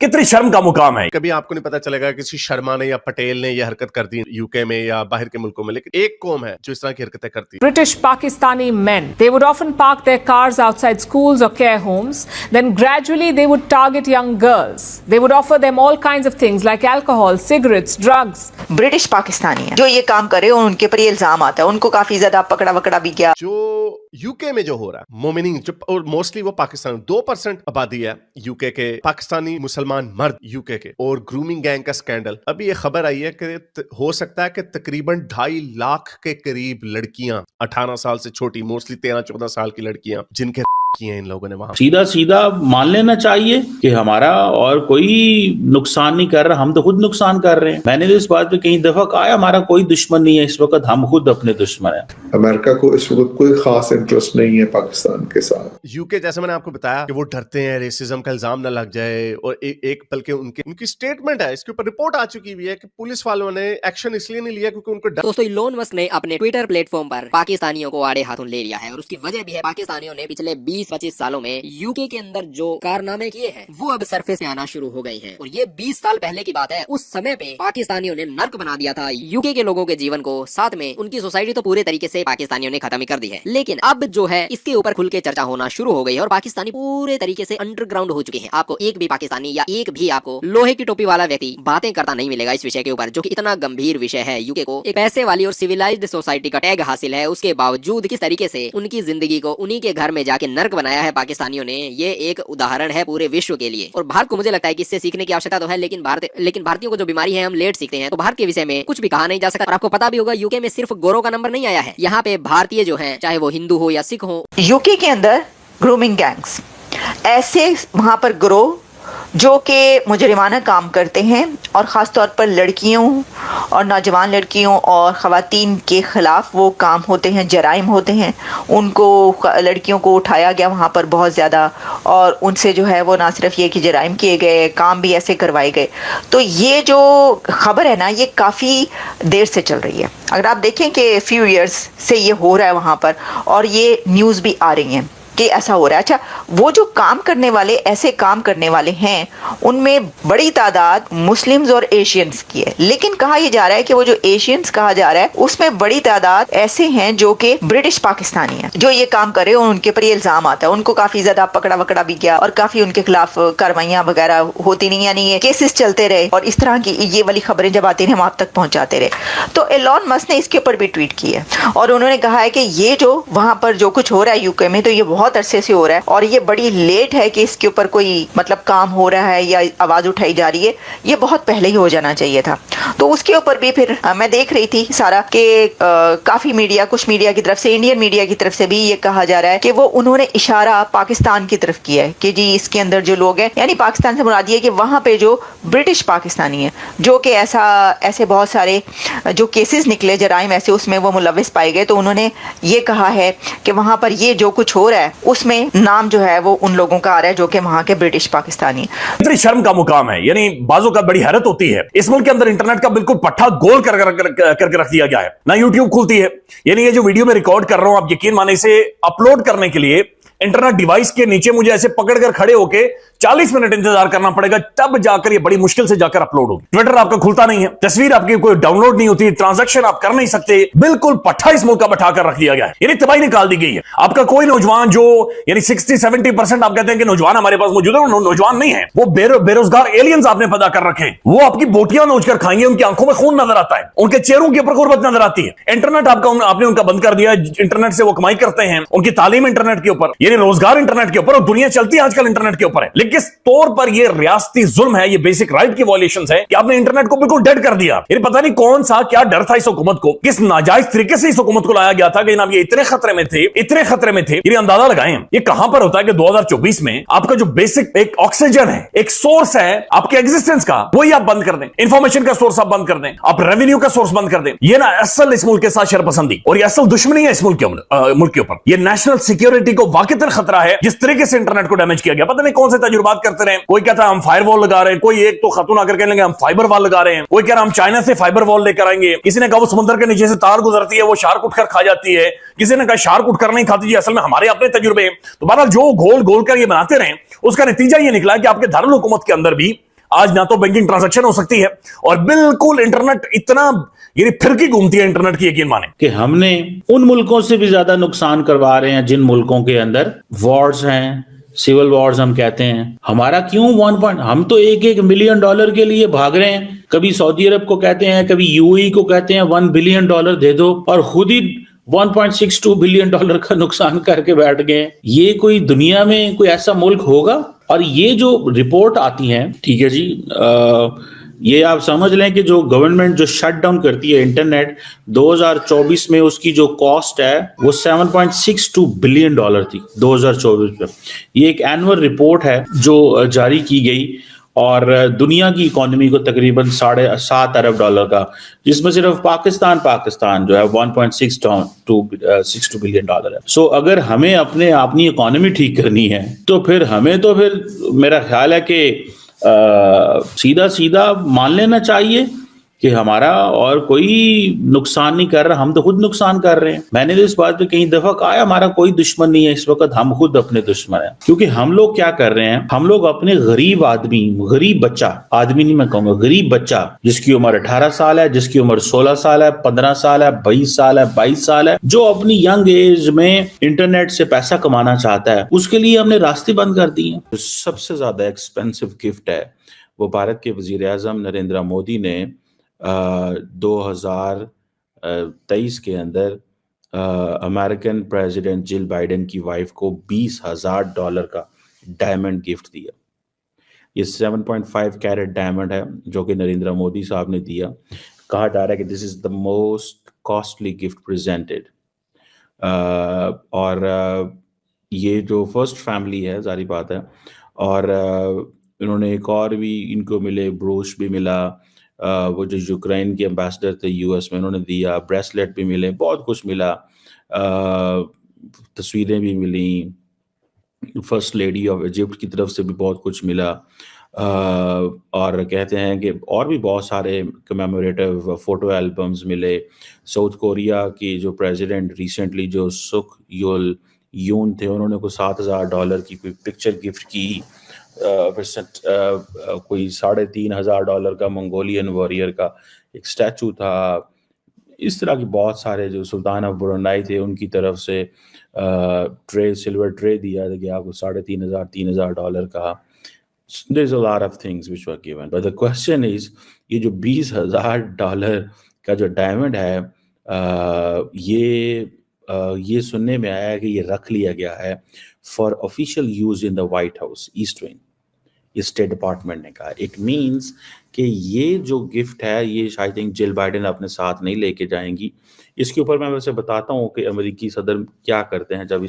कितनी शर्म का मुकाम है। कभी आपको नहीं पता चलेगा किसी शर्मा ने या पटेल ने यह हरकत कर दी यूके में या बाहर के मुल्कों में, लेकिन एक कौम है जो इस तरह की हरकतें करती है। British Pakistani men, they would often park their cars outside schools or care homes. Then gradually they would target young girls. They would offer them all kinds of things like alcohol, cigarettes, drugs. British Pakistani है जो ये काम करे और उनके पर ये इल्जाम आता है, उनको काफी ज्यादा पकड़ा वकड़ा भी गया। जो यूके में जो हो रहा है मोमिनीन जो और मोस्टली वो पाकिस्तान 2% आबादी है यूके के पाकिस्तानी मुसलमान मर्द यूके के, और ग्रूमिंग गैंग का स्कैंडल। अभी ये खबर आई है कि हो सकता है कि तकरीबन 2.5 लाख के करीब लड़कियां 18 साल से छोटी, मोस्टली 13-14 साल की लड़कियां जिनके किए हैं इन लोगों ने वहां। सीधा सीधा मान लेना चाहिए कि हमारा और कोई नुकसान नहीं कर रहा, हम तो खुद नुकसान कर रहे हैं। मैंने तो इस बात पे कई दफा कहा है हमारा कोई दुश्मन नहीं है इस वक्त, हम खुद अपने दुश्मन हैं। अमेरिका को इस वक्त कोई खास इंटरेस्ट नहीं है पाकिस्तान के साथ। यूके जैसे मैंने आपको बताया कि वो डरते हैं रेसिज्म का इल्जाम न लग जाए, और एक बल्कि उनकी स्टेटमेंट है, इसके ऊपर रिपोर्ट आ चुकी हुई है कि पुलिस वालों ने एक्शन इसलिए नहीं लिया क्योंकि उनको दोस्तों इलोन मस्क ने अपने ट्विटर प्लेटफॉर्म पर पाकिस्तानियों को आड़े हाथों ले लिया है, और उसकी वजह भी है पाकिस्तानियों ने पिछले 20-25 सालों में यूके के अंदर जो कारनामे किए हैं वो अब सरफेस पे आना शुरू हो गए हैं। और ये 20 साल पहले की बात है, उस समय पे पाकिस्तानियों ने नर्क बना दिया था यूके के लोगों के जीवन को, साथ में उनकी सोसाइटी तो पूरे तरीके से पाकिस्तानियों ने खत्म ही कर दी है। लेकिन अब जो है इसके ऊपर खुल के चर्चा होना शुरू हो गई है और पाकिस्तानी पूरे तरीके से अंडरग्राउंड हो चुके हैं। आपको एक भी पाकिस्तानी या एक भी आपको लोहे की टोपी वाला व्यक्ति बातें करता नहीं मिलेगा इस विषय के ऊपर, जो कि इतना गंभीर विषय है। यूके को एक पैसे वाली और सिविलाइज्ड सोसाइटी का टैग हासिल है, उसके बावजूद किस तरीके से उनकी जिंदगी को उन्हीं के घर में जाके नर्क बनाया है पाकिस्तानियों ने, ये एक उदाहरण है पूरे विश्व के लिए। और भारत को मुझे लगता है कि इससे सीखने की आवश्यकता तो है, लेकिन भारतीयों को जो बीमारी है हम लेट सीखते हैं, तो भारत के विषय में कुछ भी कहा नहीं जा सकता। और आपको पता भी होगा यूके में सिर्फ गोरों का नंबर नहीं आया है, यहाँ पे भारतीय जो है चाहे वो हिंदू हो या सिख हो। यूके के अंदर ग्रूमिंग गैंग्स ऐसे वहां पर ग्रोह जो कि मुजरिमाना काम करते हैं, और ख़ास तौर पर लड़कियों और नौजवान लड़कियों और ख़वातीन के ख़िलाफ़ वो काम होते हैं, जराइम होते हैं। उनको लड़कियों को उठाया गया वहाँ पर बहुत ज़्यादा, और उनसे जो है वो ना सिर्फ ये कि जराइम किए गए, काम भी ऐसे करवाए गए। तो ये जो ख़बर है ना, ये काफ़ी देर से चल रही है। अगर आप देखें कि फ्यू ईयर्स से ये हो रहा है वहाँ पर, और ये न्यूज़ भी आ रही हैं कि ऐसा हो रहा है। अच्छा, वो जो काम करने वाले ऐसे काम करने वाले हैं उनमें बड़ी तादाद मुस्लिम्स और एशियंस की है, लेकिन कहा यह जा रहा है कि वो जो एशियंस कहा जा रहा है उसमें बड़ी तादाद ऐसे हैं जो कि ब्रिटिश पाकिस्तानी हैं जो ये काम करे, और उनके पर ये इल्जाम आता है। उनको काफी ज्यादा पकड़ा वकड़ा भी गया और काफी उनके खिलाफ कार्रवाइयां वगैरह होती नहीं, यानी ये केसेस चलते रहे, और इस तरह की ये वाली खबरें जब आती रही हम आप तक पहुंचाते रहे। तो एलोन मस्क ने इसके ऊपर भी ट्वीट की है, और उन्होंने कहा है कि ये जो वहां पर जो कुछ हो रहा है यूके में, तो ये बहुत अरसे से हो रहा है, और ये बड़ी लेट है कि इसके ऊपर कोई मतलब काम हो रहा है या आवाज उठाई जा रही है, ये बहुत पहले ही हो जाना चाहिए था। तो उसके ऊपर भी फिर मैं देख रही थी सारा कि काफी मीडिया, कुछ मीडिया की तरफ से, इंडियन मीडिया की तरफ से भी ये कहा जा रहा है कि वो उन्होंने इशारा पाकिस्तान की तरफ किया है कि जी इसके अंदर जो लोग हैं, यानी पाकिस्तान से मुराद ये कि वहां पे जो ब्रिटिश पाकिस्तानी है जो कि ऐसे बहुत सारे जो केसेस निकले जराइम ऐसे, उसमें वो मुलविस पाए गए, तो उन्होंने ये कहा है कि वहां पर ये जो कुछ हो रहा है उसमें नाम जो है वो उन लोगों का आ रहा है जो कि वहां के ब्रिटिश पाकिस्तानी। इतनी शर्म का मुकाम है, यानी बाजू का बड़ी हैरत होती है। इस मुल्क के अंदर इंटरनेट का बिल्कुल पट्टा गोल करके रख दिया गया है, ना यूट्यूब खुलती है। यानी ये जो वीडियो में रिकॉर्ड कर रहा हूं, आप यकीन माने, इसे अपलोड करने के लिए इंटरनेट डिवाइस के नीचे मुझे ऐसे पकड़कर खड़े होके 40 मिनट इंतजार करना पड़ेगा, तब जाकर ये बड़ी मुश्किल से जाकर अपलोड होगी। ट्विटर आपका खुलता नहीं है, तस्वीर आपकी कोई डाउनलोड नहीं होती, ट्रांजैक्शन आप कर नहीं सकते, बिल्कुल पट्टा इस मुल्क का बैठा कर रख दिया गया है, यानी तबाही निकाल दी गई है। आपका कोई नौजवान जो यानी 60-70% आप कहते हैं कि नौजवान हमारे पास मौजूद है, वो नौजवान नहीं है, वो बेरोजगार एलियंस आपने पैदा कर रखे हैं। वो आपकी बोटियां नोच कर खाएंगे, उनकी आंखों में खून नजर आता है, उनके चेहरों के ऊपर गुर्बत नजर आती है। इंटरनेट आपने उनका बंद कर दिया, इंटरनेट से वो कमाई करते हैं, उनकी तालीम इंटरनेट के ऊपर, यानी रोजगार इंटरनेट के ऊपर, और दुनिया चलती है आजकल इंटरनेट के ऊपर है। लेकिन किस तौर पर ये रियासती जुल्म है, ये बेसिक राइट की वायलेशंस है कि आपने इंटरनेट को बिल्कुल डेड कर दिया। ये पता नहीं कौन सा क्या डर था इस हुकूमत को, किस नाजायज तरीके से इस हुकूमत को लाया गया था कि जनाब ये इतने खतरे में थे। ये अंदाजा लगाएं ये कहां पर होता है कि 2024 में आपका जो बेसिक एक ऑक्सीजन है, एक सोर्स है आपके एग्जिस्टेंस का, वही आप बंद कर दें, इंफॉर्मेशन का सोर्स आप बंद कर दें, आप रेवेन्यू का सोर्स बंद कर दें। ये ना असल इस मुल्क के साथ शरपसंदी और ये असल दुश्मनी है इस मुल्क के ऊपर। ये नेशनल सिक्योरिटी को वाकईतन खतरा है जिस तरीके से इंटरनेट को डैमेज किया गया। पता नहीं कौन से तजुर्बात करते रहे, कोई कहता है हम फायरवॉल लगा रहे हैं, कोई एक तो खातून आकर कहने लगे हम फाइबर वॉल लगा रहे हैं, कोई कह रहा हम चाइना से फाइबर वॉल लेकर आएंगे, किसी ने कहा वो समुद्र के नीचे से तार गुजरती है वो शार्क उठकर खा जाती है, किसी ने कहा शार्क उठकर नहीं खाती जी, असल में हमारे अपने तजुर्बे। तो बहरहाल जो घोल घोल कर ये बनाते रहे उसका नतीजा ये निकला कि आपके दारुल हुकूमत के अंदर भी आज ना तो बैंकिंग ट्रांजैक्शन हो सकती है और बिल्कुल इंटरनेट इतना ये फिरकी घूमती है इंटरनेट की, यकीन माने कि हमने उन मुल्कों से भी ज्यादा नुकसान करवा रहे हैं जिन मुल्कों के अंदर वॉर्स हैं, सिविल वॉर्स हम कहते हैं। हमारा क्यों हम तो $1 मिलियन के लिए भाग रहे हैं। कभी सऊदी अरब को कहते हैं, कभी यूएई को कहते हैं $1 बिलियन दे दो, और खुद ही $1.62 बिलियन का नुकसान करके बैठ गए। ये कोई दुनिया में कोई ऐसा मुल्क होगा? और ये जो रिपोर्ट आती है, ठीक है जी, ये आप समझ लें कि जो गवर्नमेंट जो शट डाउन करती है इंटरनेट 2024 में, उसकी जो कॉस्ट है वो $7.62 बिलियन थी 2024 में। ये एक एनुअल रिपोर्ट है जो जारी की गई, और दुनिया की इकोनॉमी को तकरीबन $7.5 अरब का, जिसमें सिर्फ पाकिस्तान जो है 1.62 बिलियन है। सो अगर हमें अपनी इकोनॉमी ठीक करनी है तो फिर मेरा ख्याल है कि सीधा मान लेना चाहिए कि हमारा और कोई नुकसान नहीं कर रहा, हम तो खुद नुकसान कर रहे हैं। मैंने तो इस बात पे कई दफा कहा है, हमारा कोई दुश्मन नहीं है इस वक्त, हम खुद अपने दुश्मन हैं। क्योंकि हम लोग क्या कर रहे हैं, हम लोग अपने गरीब आदमी नहीं मैं कहूंगा, गरीब बच्चा जिसकी उम्र 18 साल है, जिसकी उम्र 16 साल है, 15 साल है, 20 साल है, 22 साल है, जो अपनी यंग एज में इंटरनेट से पैसा कमाना चाहता है, उसके लिए हमने रास्ते बंद कर दिए। जो सबसे ज्यादा एक्सपेंसिव गिफ्ट है वो भारत के वजीर आजम नरेंद्र मोदी ने 2023 के अंदर अमेरिकन प्रेसिडेंट जिल बाइडेन की वाइफ को $20,000 का डायमंड गिफ्ट दिया। ये 7.5 कैरेट डायमंड है जो कि नरेंद्र मोदी साहब ने दिया। कहा जा रहा है कि this is the most costly gift presented. और ये जो फर्स्ट फैमिली है, जारी बात है, और इन्होंने एक और भी इनको मिले, ब्रोश भी मिला, वो जो यूक्रेन के एम्बेसडर थे यूएस में, उन्होंने दिया, ब्रेसलेट भी मिले, बहुत कुछ मिला, तस्वीरें भी मिली, फर्स्ट लेडी ऑफ इजिप्ट की तरफ से भी बहुत कुछ मिला, और कहते हैं कि और भी बहुत सारे कमेमोरेटिव फोटो एल्बम्स मिले। साउथ कोरिया की जो प्रेसिडेंट रिसेंटली जो सुक योल यून थे, उन्होंने को $7,000 की कोई पिक्चर गिफ्ट की। कोई $3,500 का मंगोलियन वॉरियर का एक स्टैचू था। इस तरह की बहुत सारे जो सुल्तान ऑफ ब्रुनाई थे उनकी तरफ से सिल्वर ट्रे दिया गया को $3,500 का। There's a lot of things which were given, but the question is, ये जो $20,000 का जो डायमंड है, ये सुनने में आया है कि ये रख लिया गया है for official use in the white house, east wing, ये स्टेट डिपार्टमेंट ने कहा। इट मीन्स कि ये जो गिफ्ट है ये आई थिंक जिल बाइडेन अपने साथ नहीं लेके जाएंगी। इसके ऊपर मैं वैसे बताता हूँ कि अमेरिकी सदर क्या करते हैं जब